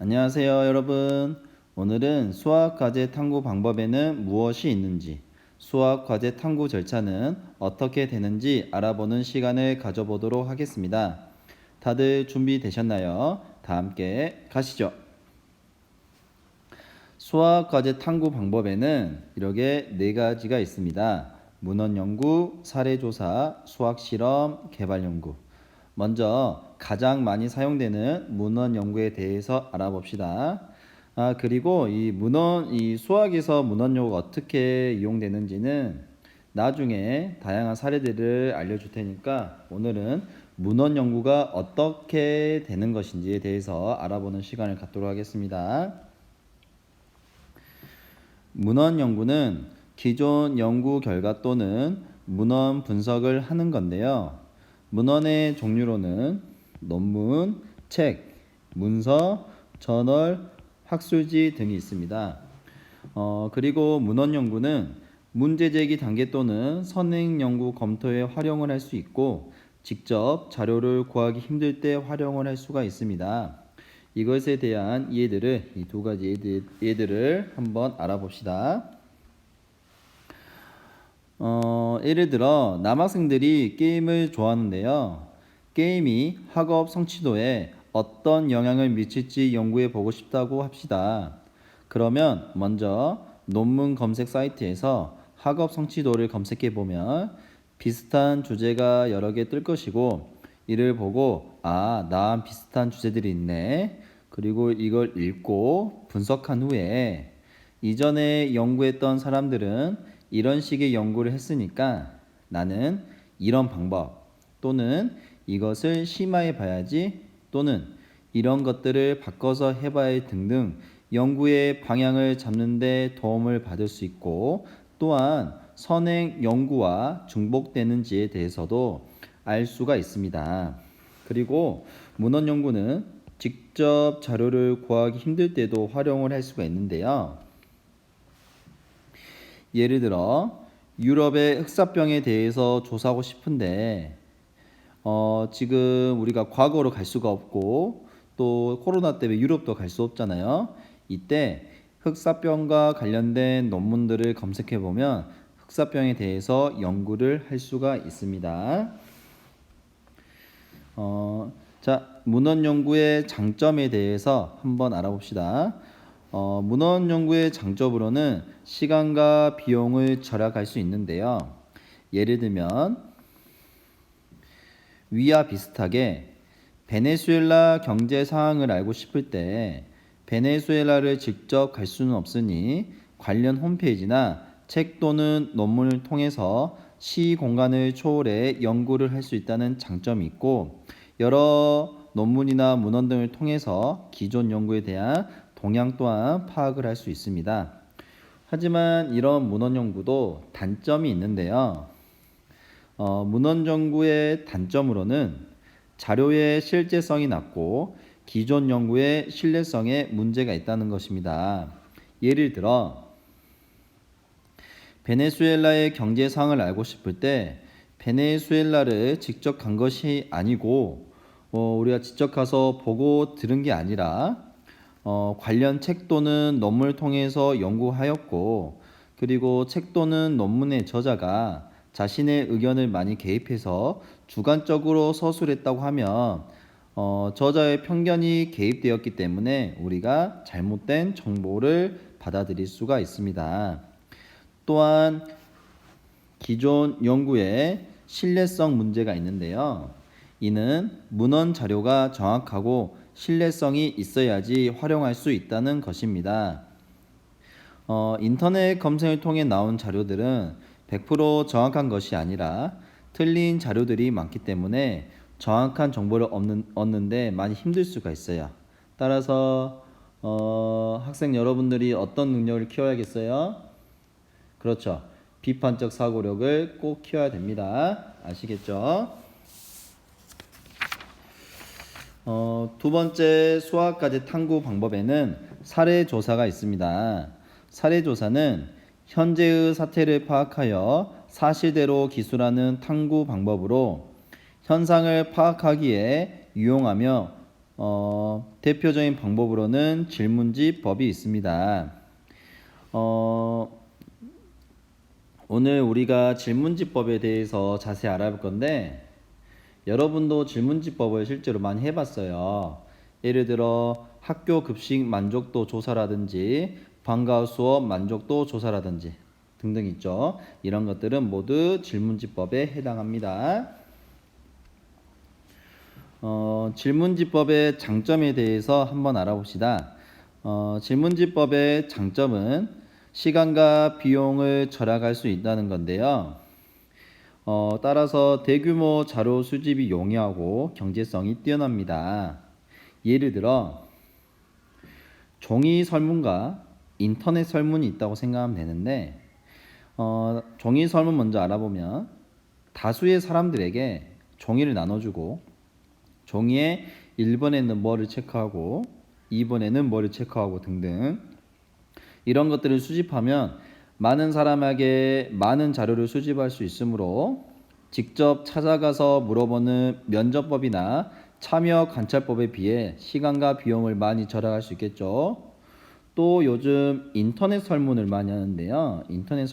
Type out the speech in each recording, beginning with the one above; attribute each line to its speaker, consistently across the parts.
Speaker 1: 안녕하세요, 여러분. 오늘은 수학 과제 탐구 방법에는 무엇이 있는지, 수학 과제 탐구 절차는 어떻게 되는지 알아보는 시간을 가져보도록 하겠습니다. 다들 준비되셨나요? 다 함께 가시죠. 수학 과제 탐구 방법에는 이렇게 네 가지가 있습니다. 문헌 연구, 사례 조사, 수학 실험, 개발 연구. 먼저 가장 많이 사용되는 문헌 연구에 대해서 알아봅시다. 그리고 이 수학에서 문헌 연구가 어떻게 이용되는지는 나중에 다양한 사례들을 알려줄 테니까 오늘은 문헌 연구가 어떻게 되는 것인지에 대해서 알아보는 시간을 갖도록 하겠습니다. 문헌 연구는 기존 연구 결과 또는 문헌 분석을 하는 건데요. 문헌의 종류로는 논문, 책, 문서, 저널, 학술지 등이 있습니다. 그리고 문헌 연구는 문제 제기 단계 또는 선행 연구 검토에 활용을 할 수 있고 직접 자료를 구하기 힘들 때 활용을 할 수가 있습니다. 이것에 대한 이해들을 이 두 가지 예들을 한번 알아봅시다. 예를 들어 남학생들이 게임을 좋아하는데요. 게임이 학업 성취도에 어떤 영향을 미칠지 연구해 보고 싶다고 합시다. 그러면 먼저 논문 검색 사이트에서 학업 성취도를 검색해 보면 비슷한 주제가 여러 개 뜰 것이고 이를 보고 나랑 비슷한 주제들이 있네. 그리고 이걸 읽고 분석한 후에 이전에 연구했던 사람들은 이런 식의 연구를 했으니까 나는 이런 방법 또는 이것을 심화해 봐야지 또는 이런 것들을 바꿔서 해봐야 등등 연구의 방향을 잡는 데 도움을 받을 수 있고 또한 선행 연구와 중복되는지에 대해서도 알 수가 있습니다. 그리고 문헌 연구는 직접 자료를 구하기 힘들 때도 활용을 할 수가 있는데요. 예를 들어 유럽의 흑사병에 대해서 조사하고 싶은데 지금 우리가 과거로 갈 수가 없고 또 코로나 때문에 유럽도 갈 수 없잖아요. 이때 흑사병과 관련된 논문들을 검색해 보면 흑사병에 대해서 연구를 할 수가 있습니다. 문헌 연구의 장점에 대해서 한번 알아봅시다. 문헌 연구의 장점으로는 시간과 비용을 절약할 수 있는데요. 예를 들면 위와 비슷하게 베네수엘라 경제 상황을 알고 싶을 때 베네수엘라를 직접 갈 수는 없으니 관련 홈페이지나 책 또는 논문을 통해서 시 공간을 초월해 연구를 할 수 있다는 장점이 있고 여러 논문이나 문헌 등을 통해서 기존 연구에 대한 동향 또한 파악을 할 수 있습니다. 하지만 이런 문헌 연구도 단점이 있는데요. 문헌 연구의 단점으로는 자료의 실제성이 낮고 기존 연구의 신뢰성에 문제가 있다는 것입니다. 예를 들어 베네수엘라의 경제 상황을 알고 싶을 때 베네수엘라를 직접 간 것이 아니고 우리가 직접 가서 보고 들은 게 아니라 관련 책 또는 논문을 통해서 연구하였고 그리고 책 또는 논문의 저자가 자신의 의견을 많이 개입해서 주관적으로 서술했다고 하면 저자의 편견이 개입되었기 때문에 우리가 잘못된 정보를 받아들일 수가 있습니다. 또한 기존 연구에 신뢰성 문제가 있는데요. 이는 문헌 자료가 정확하고 신뢰성이 있어야지 활용할 수 있다는 것입니다. 인터넷 검색을 통해 나온 자료들은 100% 정확한 것이 아니라 틀린 자료들이 많기 때문에 정확한 정보를 얻는데 많이 힘들 수가 있어요. 따라서 학생 여러분들이 어떤 능력을 키워야겠어요? 그렇죠. 비판적 사고력을 꼭 키워야 됩니다. 아시겠죠? 두 번째 수학과제 탐구 방법에는 사례 조사가 있습니다. 사례 조사는 현재의 사태를 파악하여 사실대로 기술하는 탐구 방법으로 현상을 파악하기에 유용하며 대표적인 방법으로는 질문지법이 있습니다. 오늘 우리가 질문지법에 대해서 자세히 알아볼 건데 여러분도 질문지법을 실제로 많이 해봤어요. 예를 들어 학교 급식 만족도 조사라든지 방과후 수업 만족도 조사라든지 등등 있죠. 이런 것들은 모두 질문지법에 해당합니다. 질문지법의 장점에 대해서 한번 알아봅시다. 질문지법의 장점은 시간과 비용을 절약할 수 있다는 건데요. 따라서 대규모 자료 수집이 용이하고 경제성이 뛰어납니다. 예를 들어 종이 설문과 인터넷 설문이 있다고 생각하면 되는데 종이 설문 먼저 알아보면 다수의 사람들에게 종이를 나눠주고 종이에 1번에는 뭐를 체크하고 2번에는 뭐를 체크하고 등등 이런 것들을 수집하면 많은 사람에게 많은 자료를 수집할 수 있으므로 직접 찾아가서 물어보는 면접법이나 참여 관찰법에 비해 시간과 비용을 많이 절약할 수 있겠죠. 또 요즘 인터넷 설문을 많이 하는데요. 인터넷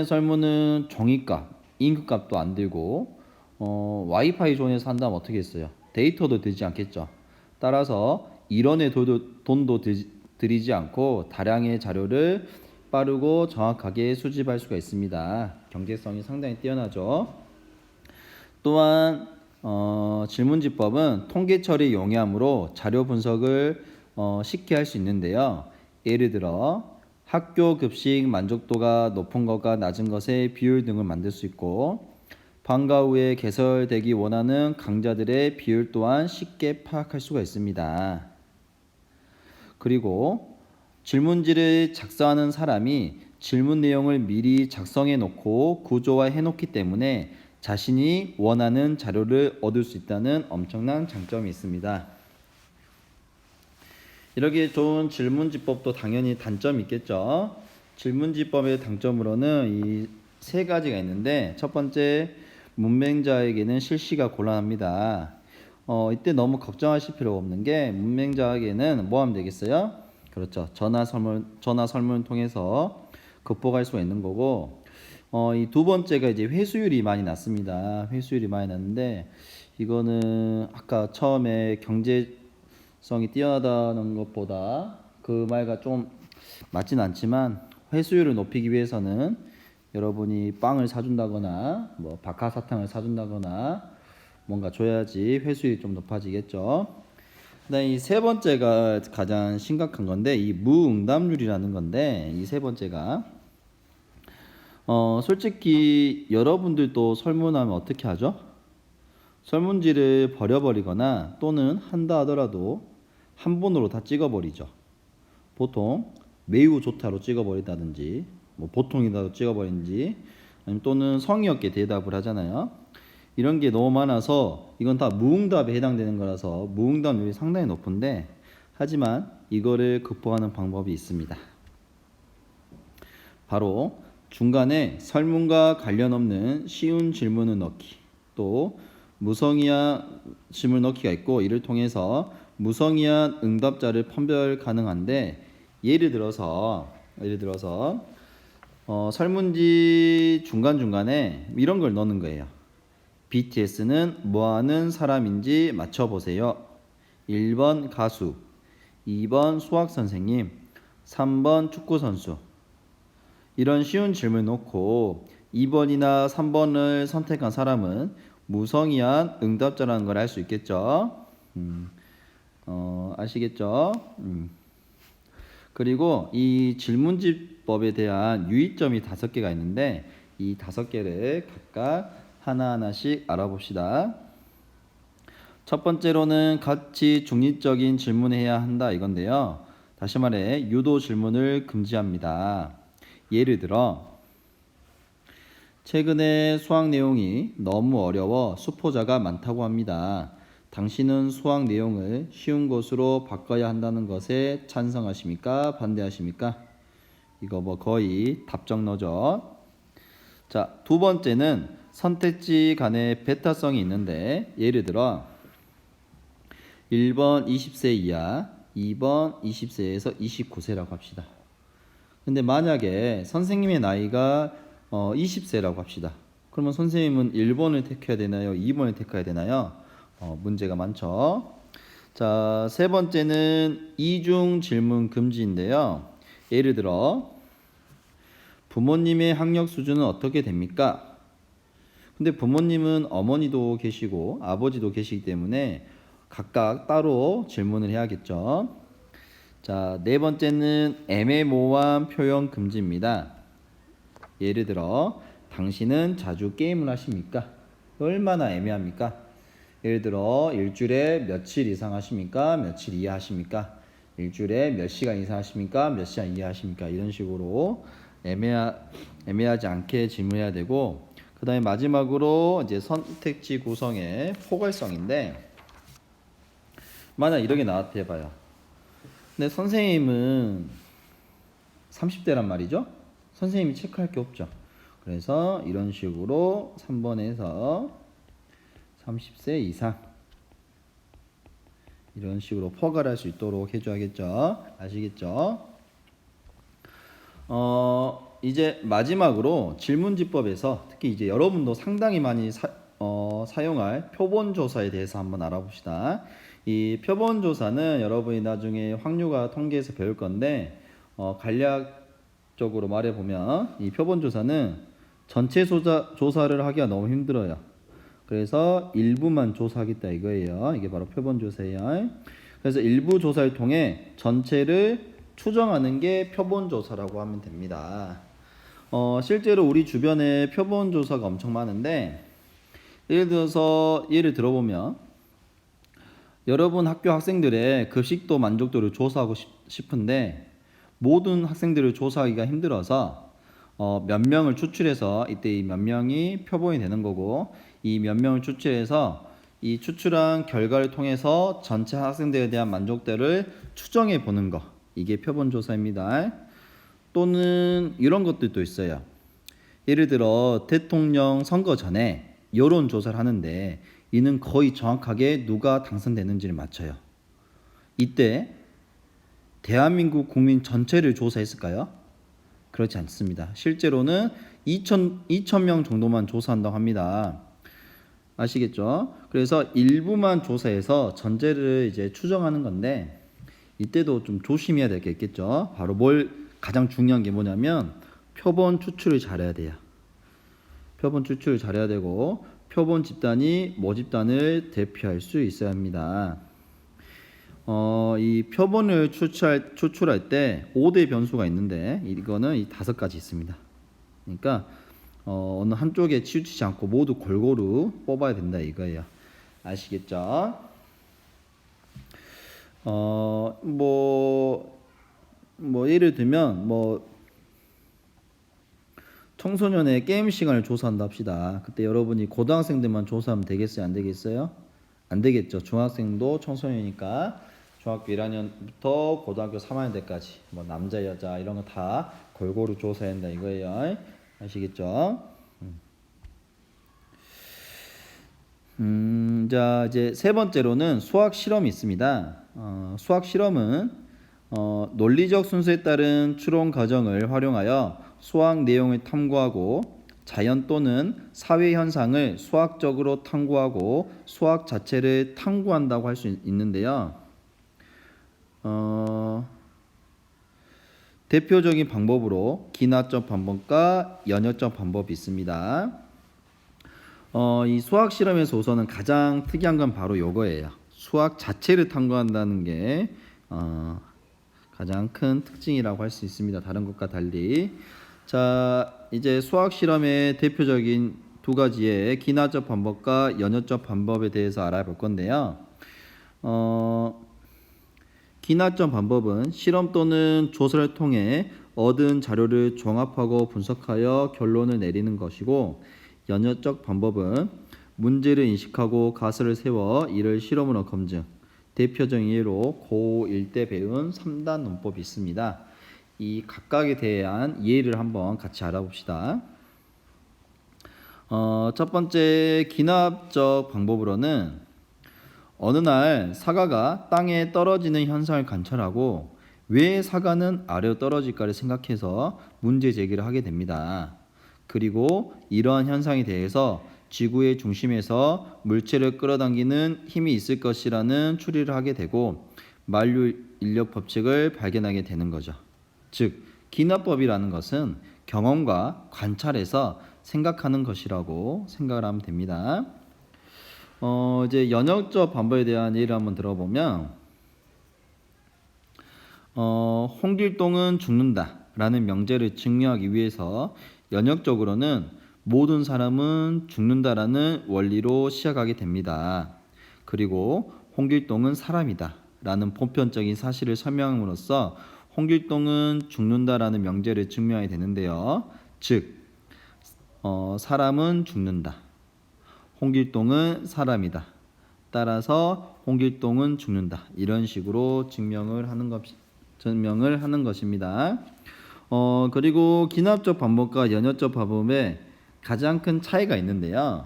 Speaker 1: 설문은 종이값, 잉크값도 안 들고 와이파이 존에서 한다면 어떻게 했어요? 데이터도 들지 않겠죠. 따라서 일원의 돈도 들이지 않고 다량의 자료를 빠르고 정확하게 수집할 수가 있습니다. 경제성이 상당히 뛰어나죠. 또한 질문지법은 통계 처리 용이함으로 자료 분석을 쉽게 할 수 있는데요. 예를 들어 학교 급식 만족도가 높은 것과 낮은 것의 비율 등을 만들 수 있고 방과 후에 개설되기 원하는 강좌들의 비율 또한 쉽게 파악할 수가 있습니다. 그리고 질문지를 작성하는 사람이 질문 내용을 미리 작성해 놓고 구조화해 놓기 때문에 자신이 원하는 자료를 얻을 수 있다는 엄청난 장점이 있습니다. 이렇게 좋은 질문지법도 당연히 단점이 있겠죠. 질문지법의 단점으로는 이 세 가지가 있는데 첫 번째 문맹자에게는 실시가 곤란합니다. 이때 너무 걱정하실 필요가 없는 게 문맹자에게는 뭐 하면 되겠어요? 그렇죠. 전화 설문을 통해서 극복할 수가 있는 거고 이 두 번째가 이제 회수율이 많이 낮습니다. 회수율이 많이 낮는데 이거는 아까 처음에 경제성이 뛰어나다는 것보다 그 말과 좀 맞진 않지만 회수율을 높이기 위해서는 여러분이 빵을 사준다거나 뭐 박하사탕을 사준다거나 뭔가 줘야지 회수율이 좀 높아지겠죠. 이 세 번째가 가장 심각한 건데 이 무응답률이라는 건데 이 세 번째가 솔직히 여러분들도 설문하면 어떻게 하죠? 설문지를 버려버리거나 또는 한다 하더라도 한 번으로 다 찍어버리죠. 보통 매우 좋다로 찍어버린다든지 뭐 보통이라도 찍어버린지 아니면 또는 성의 없게 대답을 하잖아요. 이런 게 너무 많아서 이건 다 무응답에 해당되는 거라서 무응답률이 상당히 높은데 하지만 이거를 극복하는 방법이 있습니다. 바로 중간에 설문과 관련 없는 쉬운 질문을 넣기 또 무성의한 질문을 넣기가 있고 이를 통해서 무성의한 응답자를 판별 가능한데 예를 들어서 설문지 중간중간에 이런 걸 넣는 거예요. BTS는 뭐하는 사람인지 맞춰보세요. 1번 가수, 2번 수학선생님, 3번 축구선수. 이런 쉬운 질문을 놓고 2번이나 3번을 선택한 사람은 무성의한 응답자라는 걸 알 수 있겠죠. 아시겠죠? 그리고 이 질문지법에 대한 유의점이 5개가 있는데 이 5개를 각각 하나하나씩 알아봅시다. 첫 번째로는 가치 중립적인 질문을 해야 한다 이건데요. 다시 말해 유도 질문을 금지합니다. 예를 들어 최근에 수학 내용이 너무 어려워 수포자가 많다고 합니다. 당신은 수학 내용을 쉬운 것으로 바꿔야 한다는 것에 찬성하십니까? 반대하십니까? 이거 뭐 거의 답정너죠. 자, 두 번째는 선택지 간의 배타성이 있는데 예를 들어 1번 20세 이하, 2번 20세에서 29세라고 합시다. 근데 만약에 선생님의 나이가 20세라고 합시다. 그러면 선생님은 1번을 택해야 되나요? 2번을 택해야 되나요? 문제가 많죠. 자, 세 번째는 이중 질문 금지인데요. 예를 들어 부모님의 학력 수준은 어떻게 됩니까? 근데 부모님은 어머니도 계시고 아버지도 계시기 때문에 각각 따로 질문을 해야겠죠. 자, 네 번째는 애매모호한 표현 금지입니다. 예를 들어 당신은 자주 게임을 하십니까? 얼마나 애매합니까? 예를 들어 일주일에 며칠 이상 하십니까? 며칠 이하 하십니까? 일주일에 몇 시간 이상 하십니까? 몇 시간 이하 하십니까? 이런 식으로 애매하지 않게 질문해야 되고, 그 다음에 마지막으로 이제 선택지 구성의 포괄성인데, 만약 이렇게 나왔다 해봐요. 근데 선생님은 30대란 말이죠. 선생님이 체크할 게 없죠. 그래서 이런 식으로 3번에서 30세 이상 이런 식으로 포괄할 수 있도록 해줘야겠죠. 아시겠죠? 이제 마지막으로 질문지법에서 특히 이제 여러분도 상당히 많이 사용할 표본조사에 대해서 한번 알아봅시다. 이 표본조사는 여러분이 나중에 확률과 통계에서 배울 건데 간략적으로 말해보면 이 표본조사는 전체 조사를 하기가 너무 힘들어요. 그래서 일부만 조사하겠다 이거예요. 이게 바로 표본조사예요. 그래서 일부 조사를 통해 전체를 추정하는 게 표본조사라고 하면 됩니다. 실제로 우리 주변에 표본조사가 엄청 많은데 예를 들어보면 여러분 학교 학생들의 급식도 만족도를 조사하고 싶은데 모든 학생들을 조사하기가 힘들어서 몇 명을 추출해서 이때 이 몇 명이 표본이 되는 거고, 이 몇 명을 추출해서 이 추출한 결과를 통해서 전체 학생들에 대한 만족도를 추정해 보는 거, 이게 표본조사입니다. 또는 이런 것들도 있어요. 예를 들어 대통령 선거 전에 여론조사를 하는데 이는 거의 정확하게 누가 당선되는지를 맞춰요. 이때 대한민국 국민 전체를 조사했을까요? 그렇지 않습니다. 실제로는 2,000명 정도만 조사한다고 합니다. 아시겠죠? 그래서 일부만 조사해서 전체를 이제 추정하는 건데 이때도 좀 조심해야 될 게 있겠죠. 바로 가장 중요한 게 뭐냐면 표본 추출을 잘해야 돼요. 표본 추출을 잘해야 되고 표본 집단이 모집단을 대표할 수 있어야 합니다. 이 표본을 추출할 때 5대 변수가 있는데 이거는 이 5가지 있습니다. 그러니까 어느 한쪽에 치우치지 않고 모두 골고루 뽑아야 된다 이거예요. 아시겠죠? 예를 들면 청소년의 게임 시간을 조사한다 합시다. 그때 여러분이 고등학생들만 조사하면 되겠어요? 안 되겠어요? 안 되겠죠. 중학생도 청소년이니까 중학교 1학년부터 고등학교 3학년 때까지 남자 여자 이런 거 다 골고루 조사해야 한다 이거예요. 아시겠죠? 자, 이제 세 번째로는 수학 실험이 있습니다. 수학 실험은 논리적 순서에 따른 추론 과정을 활용하여 수학 내용을 탐구하고 자연 또는 사회 현상을 수학적으로 탐구하고 수학 자체를 탐구한다고 할 수 있는데요. 대표적인 방법으로 기하점 방법과 연역점 방법이 있습니다. 이 수학 실험에서 우선은 가장 특이한 건 바로 요거예요. 수학 자체를 탐구한다는 게 가장 큰 특징이라고 할 수 있습니다. 다른 것과 달리. 자, 이제 수학 실험의 대표적인 두 가지의 기하점 방법과 연역점 방법에 대해서 알아볼 건데요. 기하점 방법은 실험 또는 조사를 통해 얻은 자료를 종합하고 분석하여 결론을 내리는 것이고, 연역점 방법은 문제를 인식하고 가설을 세워 이를 실험으로 검증. 대표적인 예로 고1 때 배운 3단 논법이 있습니다. 이 각각에 대한 예를 한번 같이 알아봅시다. 첫 번째 기하학적 방법으로는 어느 날 사과가 땅에 떨어지는 현상을 관찰하고 왜 사과는 아래로 떨어질까를 생각해서 문제 제기를 하게 됩니다. 그리고 이러한 현상에 대해서 지구의 중심에서 물체를 끌어당기는 힘이 있을 것이라는 추리를 하게 되고 만류 인력 법칙을 발견하게 되는 거죠. 즉, 기납법이라는 것은 경험과 관찰에서 생각하는 것이라고 생각을 하면 됩니다. 이제 연역적 반복에 대한 예를 한번 들어보면 홍길동은 죽는다라는 명제를 증명하기 위해서 연역적으로는 모든 사람은 죽는다라는 원리로 시작하게 됩니다. 그리고 홍길동은 사람이다 라는 보편적인 사실을 설명함으로써 홍길동은 죽는다라는 명제를 증명하게 되는데요. 즉, 사람은 죽는다. 홍길동은 사람이다. 따라서 홍길동은 죽는다. 이런 식으로 증명을 하는 것입니다. 그리고 기납적 반복과 연역적 반복에 가장 큰 차이가 있는데요.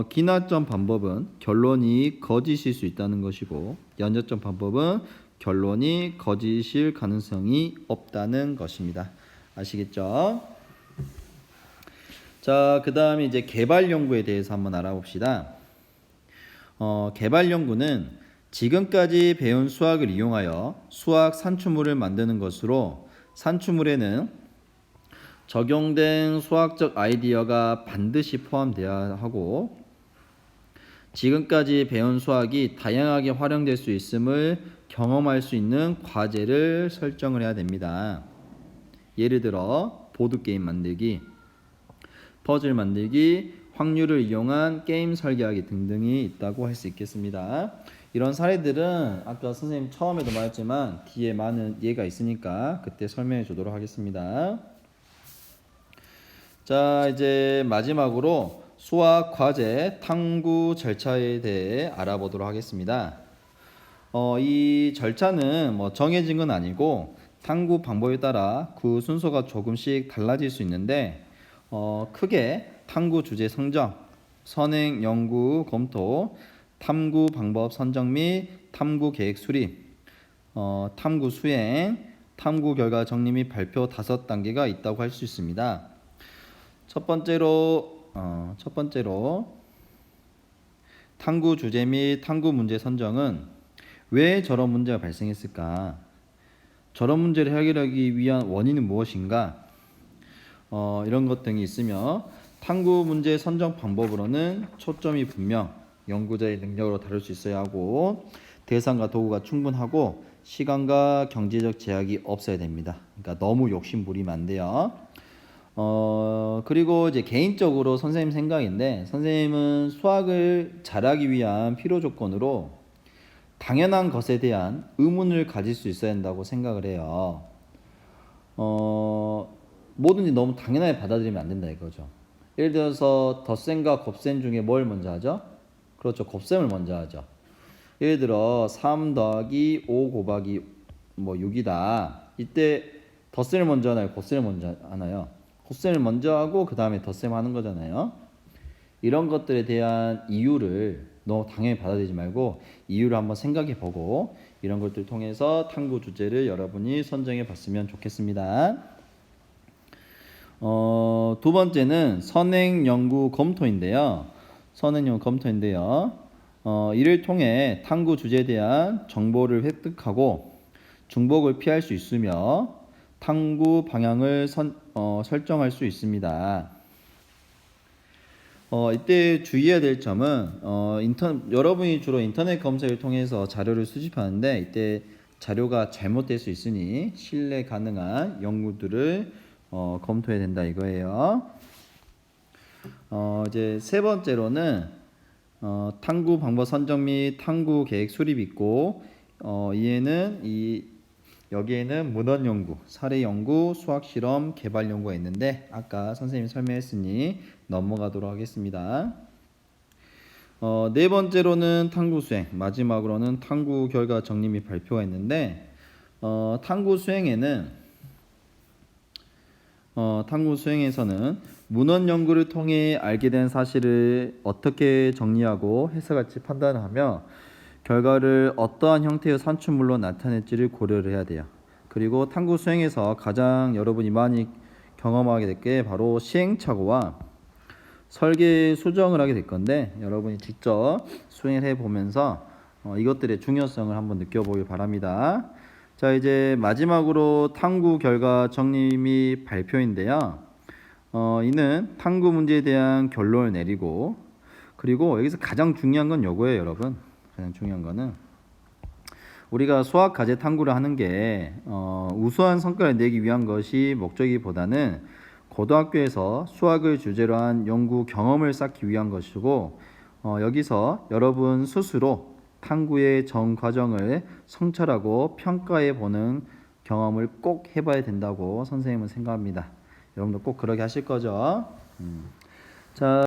Speaker 1: 기납적 반복은 결론이 거짓일 수 있다는 것이고 연역적 반복은 결론이 거짓일 가능성이 없다는 것입니다. 아시겠죠? 자, 그 다음에 이제 개발 연구에 대해서 한번 알아봅시다. 개발 연구는 지금까지 배운 수학을 이용하여 수학 산출물을 만드는 것으로 산출물에는 적용된 수학적 아이디어가 반드시 포함되어야 하고 지금까지 배운 수학이 다양하게 활용될 수 있음을 경험할 수 있는 과제를 설정을 해야 됩니다. 예를 들어 보드게임 만들기, 퍼즐 만들기, 확률을 이용한 게임 설계하기 등등이 있다고 할 수 있겠습니다. 이런 사례들은 아까 선생님 처음에도 말했지만 뒤에 많은 예가 있으니까 그때 설명해 주도록 하겠습니다. 자, 이제 마지막으로 수학 과제 탐구 절차에 대해 알아보도록 하겠습니다. 이 절차는 뭐 정해진 건 아니고 탐구 방법에 따라 그 순서가 조금씩 달라질 수 있는데 크게 탐구 주제 선정, 선행 연구 검토, 탐구 방법 선정 및 탐구 계획 수립, 탐구 수행, 탐구 결과 정리 및 발표 5단계가 있다고 할 수 있습니다. 첫 번째로 탐구 주제 및 탐구 문제 선정은 왜 저런 문제가 발생했을까? 저런 문제를 해결하기 위한 원인은 무엇인가? 이런 것 등이 있으며 탐구 문제 선정 방법으로는 초점이 분명, 연구자의 능력으로 다룰 수 있어야 하고 대상과 도구가 충분하고 시간과 경제적 제약이 없어야 됩니다. 그러니까 너무 욕심 부리면 안 돼요. 그리고 이제 개인적으로 선생님 생각인데 선생님은 수학을 잘하기 위한 필요 조건으로 당연한 것에 대한 의문을 가질 수 있어야 한다고 생각을 해요. 뭐든지 너무 당연하게 받아들이면 안 된다 이거죠. 예를 들어서 덧셈과 곱셈 중에 뭘 먼저 하죠? 그렇죠. 곱셈을 먼저 하죠. 예를 들어 3 더하기 5 곱하기 6이다. 이때 덧셈을 먼저 하나요? 곱셈을 먼저 하나요? 곱셈을 먼저 하고 그 다음에 덧셈 하는 거잖아요. 이런 것들에 대한 이유를 너무 당연히 받아들이지 말고 이유를 한번 생각해 보고 이런 것들을 통해서 탐구 주제를 여러분이 선정해 봤으면 좋겠습니다. 두 번째는 선행 연구 검토인데요. 이를 통해 탐구 주제에 대한 정보를 획득하고 중복을 피할 수 있으며 탐구 방향을 설정할 수 있습니다. 이때 주의해야 될 점은 여러분이 주로 인터넷 검색을 통해서 자료를 수집하는데 이때 자료가 잘못될 수 있으니 신뢰 가능한 연구들을 검토해야 된다 이거예요. 이제 세 번째로는 탐구 방법 선정 및 탐구 계획 수립 있고 여기에는 문헌 연구, 사례 연구, 수학 실험, 개발 연구가 있는데 아까 선생님이 설명했으니 넘어가도록 하겠습니다. 네 번째로는 탐구 수행, 마지막으로는 탐구 결과 정리 및 발표가 있는데 탐구 수행에는 탐구 수행에서는 문헌 연구를 통해 알게 된 사실을 어떻게 정리하고 해석할지 판단하며 결과를 어떠한 형태의 산출물로 나타낼지를 고려를 해야 돼요. 그리고 탐구 수행에서 가장 여러분이 많이 경험하게 될 게 바로 시행착오와 설계 수정을 하게 될 건데, 여러분이 직접 수행을 해 보면서 이것들의 중요성을 한번 느껴보길 바랍니다. 자, 이제 마지막으로 탐구 결과 정리 및 발표인데요. 이는 탐구 문제에 대한 결론을 내리고, 그리고 여기서 가장 중요한 건 요거예요, 여러분. 가장 중요한 거는 우리가 수학 과제 탐구를 하는 게 우수한 성과를 내기 위한 것이 목적이보다는 고등학교에서 수학을 주제로 한 연구 경험을 쌓기 위한 것이고, 여기서 여러분 스스로 탐구의 전 과정을 성찰하고 평가해 보는 경험을 꼭 해봐야 된다고 선생님은 생각합니다. 여러분도 꼭 그러게 하실 거죠? 자.